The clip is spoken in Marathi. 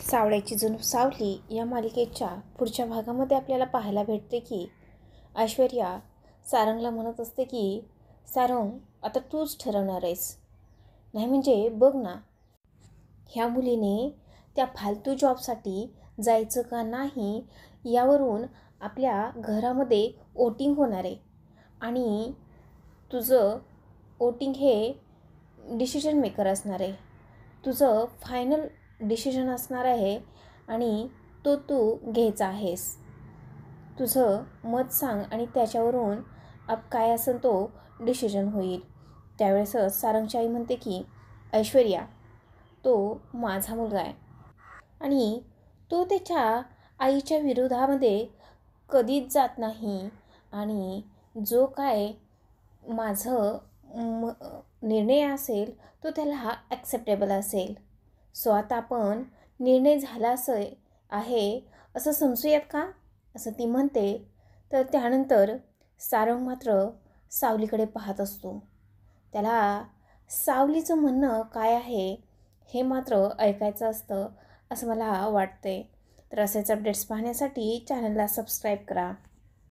सावळ्याची जणू सावली या मालिकेच्या पुढच्या भागामध्ये आपल्याला पाहायला भेटते की ऐश्वर्या सारंगला म्हणत असते की सारंग आता तूच ठरवणार आहेस, नाही म्हणजे बघ ना, ह्या मुलीने त्या फालतू जॉबसाठी जायचं का नाही यावरून आपल्या घरामध्ये वोटिंग होणार आहे आणि तुझं वोटिंग हे डिसिजन मेकर असणार आहे, तुझं फायनल डिसिजन असणार आहे आणि तो तू घ्यायचा आहेस. तुझं मत सांग आणि त्याच्यावरून काय असेल तो डिसिजन होईल. त्यावेळेस सारंगची आई म्हणते की ऐश्वर्या, तो माझा मुलगा आहे आणि तो त्याच्या आईच्या विरोधामध्ये कधीच जात नाही आणि जो काय माझं निर्णय असेल तो त्याला हा ॲक्सेप्टेबल असेल. सो आता आपण निर्णय झाला असं आहे असं समजूयात का, असं ती म्हणते. तर त्यानंतर सारंग मात्र सावलीकडे पाहत असतो. त्याला सावलीचं म्हणणं काय आहे हे मात्र ऐकायचं असतं असं मला वाटते. तर असेच अपडेट्स पाहण्यासाठी चॅनलला सबस्क्राईब करा.